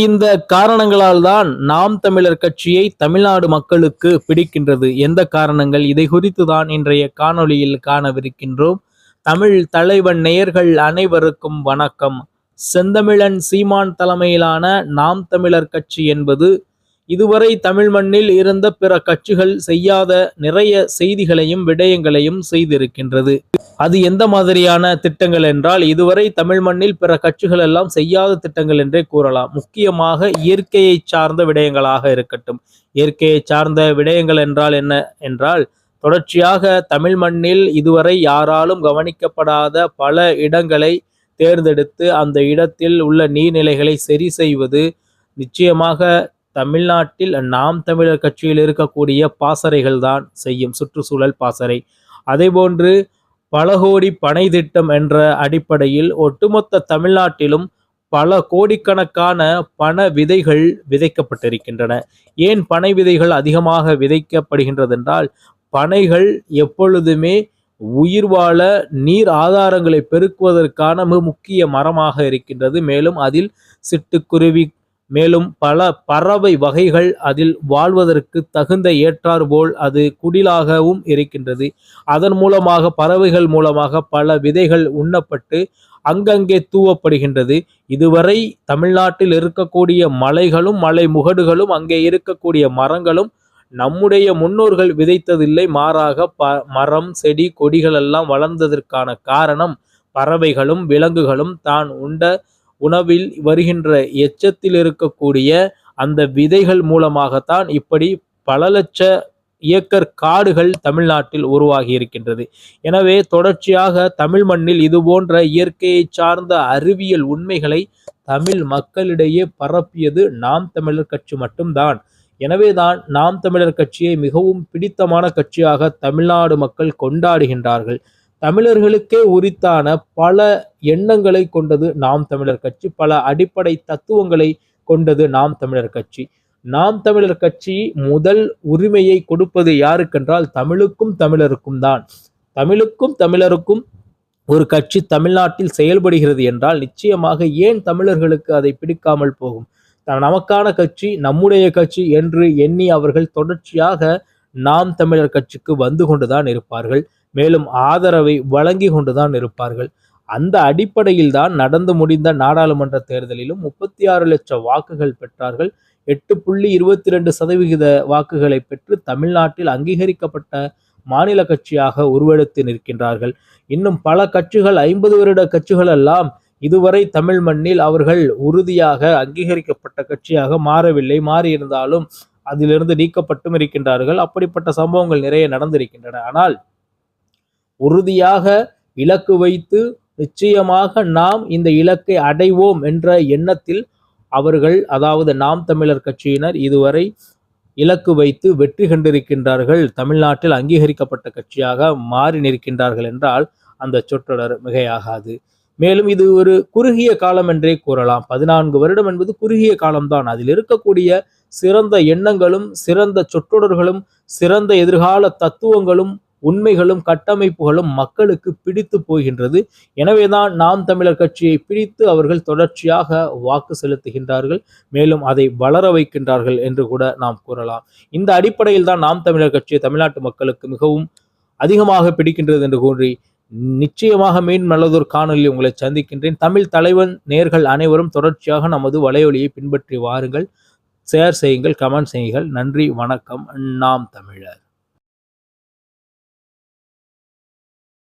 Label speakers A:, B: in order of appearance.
A: இந்த காரணங்களால் தான் நாம் தமிழர் கட்சியை தமிழ்நாடு மக்களுக்கு பிடிக்கின்றது. எந்த காரணங்கள்? இதை குறித்து தான் இன்றைய காணொளியில் காணவிருக்கின்றோம். தமிழ் தலைவன் நேயர்கள் அனைவருக்கும் வணக்கம். செந்தமிழன் சீமான் தலைமையிலான நாம் தமிழர் கட்சி என்பது இதுவரை தமிழ் மண்ணில் இருந்த பிற கட்சிகள் செய்யாத நிறைய செய்திகளையும் விடயங்களையும் செய்திருக்கின்றது. அது எந்த மாதிரியான திட்டங்கள் என்றால், இதுவரை தமிழ் மண்ணில் பிற கட்சிகள் எல்லாம் செய்யாத திட்டங்கள் என்றே கூறலாம். முக்கியமாக இயற்கையை சார்ந்த விடயங்களாக இருக்கட்டும். இயற்கையை சார்ந்த விடயங்கள் என்றால் என்ன என்றால், தொடர்ச்சியாக தமிழ் மண்ணில் இதுவரை யாராலும் கவனிக்கப்படாத பல இடங்களை தேர்ந்தெடுத்து அந்த இடத்தில் உள்ள நீர்நிலைகளை சரி செய்வது, நிச்சயமாக தமிழ்நாட்டில் நாம் தமிழர் கட்சியில் இருக்கக்கூடிய பாசறைகள் தான் செய்யும். சுற்றுச்சூழல் பாசறை. அதேபோன்று பல கோடி பனை திட்டம் என்ற அடிப்படையில் ஒட்டுமொத்த தமிழ்நாட்டிலும் பல கோடிக்கணக்கான பண விதைகள் விதைக்கப்பட்டிருக்கின்றன. ஏன் பனை விதைகள் அதிகமாக விதைக்கப்படுகின்றது என்றால், பனைகள் எப்பொழுதுமே உயிர் வாழ நீர் ஆதாரங்களை பெருக்குவதற்கான மிக முக்கிய மரமாக இருக்கின்றது. மேலும் அதில் சிட்டுக்குருவி மேலும் பல பறவை வகைகள் அதில் வாழ்வதற்கு தகுந்த ஏற்றாற்போல் அது குடிலாகவும் இருக்கின்றது. அதன் மூலமாக பறவைகள் மூலமாக பல விதைகள் உண்ணப்பட்டு அங்கங்கே தூவப்படுகின்றது. இதுவரை தமிழ்நாட்டில் இருக்கக்கூடிய மலைகளும் மலை முகடுகளும் அங்கே இருக்கக்கூடிய மரங்களும் நம்முடைய முன்னோர்கள் விதைத்ததில்லை. மாறாக மரம் செடி கொடிகள் எல்லாம் வளர்ந்ததற்கான காரணம் பறவைகளும் விலங்குகளும் தான் உண்ட உணவில் வருகின்ற எச்சத்தில் இருக்கக்கூடிய அந்த விதைகள் மூலமாகத்தான் இப்படி பல லட்ச ஏக்கர் காடுகள் தமிழ்நாட்டில் உருவாகி இருக்கின்றது. எனவே தொடர்ச்சியாக தமிழ் மண்ணில் இது போன்ற இயற்கையை சார்ந்த அறிவியல் உண்மைகளை தமிழ் மக்களிடையே பரப்பியது நாம் தமிழர் கட்சி மட்டும்தான். எனவேதான் நாம் தமிழர் கட்சியை மிகவும் பிடித்தமான கட்சியாக தமிழ்நாடு மக்கள் கொண்டாடுகின்றார்கள். தமிழர்களுக்கே உரித்தான பல எண்ணங்களை கொண்டது நாம் தமிழர் கட்சி. பல அடிப்படை தத்துவங்களை கொண்டது நாம் தமிழர் கட்சி. நாம் தமிழர் கட்சி முதல் உரிமையை கொடுப்பது யாருக்கென்றால் தமிழுக்கும் தமிழருக்கும் தான். தமிழுக்கும் தமிழருக்கும் ஒரு கட்சி தமிழ்நாட்டில் செயல்படுகிறது என்றால் நிச்சயமாக ஏன் தமிழர்களுக்கு அதை பிடிக்காமல் போகும்? நமக்கான கட்சி, நம்முடைய கட்சி என்று எண்ணி அவர்கள் தொடர்ச்சியாக நாம் தமிழர் கட்சிக்கு வந்து கொண்டுதான் இருப்பார்கள். மேலும் ஆதரவை வழங்கி கொண்டுதான் இருப்பார்கள். அந்த அடிப்படையில் தான் நடந்து முடிந்த நாடாளுமன்ற தேர்தலிலும் 36 லட்சம் வாக்குகள் பெற்றார்கள். 8.22% வாக்குகளை பெற்று தமிழ்நாட்டில் அங்கீகரிக்கப்பட்ட மாநில கட்சியாக உருவெடுத்து நிற்கின்றார்கள். இன்னும் பல கட்சிகள் 50 வருட கட்சிகள் எல்லாம் இதுவரை தமிழ் மண்ணில் அவர்கள் உறுதியாக அங்கீகரிக்கப்பட்ட கட்சியாக மாறவில்லை. மாறியிருந்தாலும் அதிலிருந்து நீக்கப்பட்டும் இருக்கின்றார்கள். அப்படிப்பட்ட சம்பவங்கள் நிறைய நடந்திருக்கின்றன. ஆனால் உறுதியாக இலக்கு வைத்து நிச்சயமாக நாம் இந்த இலக்கை அடைவோம் என்ற எண்ணத்தில் அவர்கள், அதாவது நாம் தமிழர் கட்சியினர் இதுவரை இலக்கு வைத்து வெற்றி கண்டிருக்கின்றார்கள். தமிழ்நாட்டில் அங்கீகரிக்கப்பட்ட கட்சியாக மாறி நிற்கின்றார்கள் என்றால் அந்த சொற்றொடர் மிகையாகாது. மேலும் இது ஒரு குறுகிய காலம் என்றே கூறலாம். 14 வருடம் என்பது குறுகிய காலம்தான். அதில் இருக்கக்கூடிய சிறந்த எண்ணங்களும் சிறந்த சொற்றொடர்களும் சிறந்த எதிர்கால தத்துவங்களும் உண்மைகளும் கட்டமைப்புகளும் மக்களுக்கு பிடித்து போகின்றது. எனவேதான் நாம் தமிழர் கட்சியை பிடித்து அவர்கள் தொடர்ச்சியாக வாக்கு செலுத்துகின்றார்கள். மேலும் அதை வளர வைக்கின்றார்கள் என்று கூட நாம் கூறலாம். இந்த அடிப்படையில் தான் நாம் தமிழர் கட்சியை தமிழ்நாட்டு மக்களுக்கு மிகவும் அதிகமாக பிடிக்கின்றது என்று கூறி நிச்சயமாக மீண்டும் நல்லதொரு காணொலியில் உங்களை சந்திக்கின்றேன். தமிழ் தலைவன் நேர்கள் அனைவரும் தொடர்ச்சியாக நமது வலையொலியை பின்பற்றி வாருங்கள். ஷேர் செய்யுங்கள், கமெண்ட் செய்யுங்கள். நன்றி, வணக்கம். நாம் தமிழர்.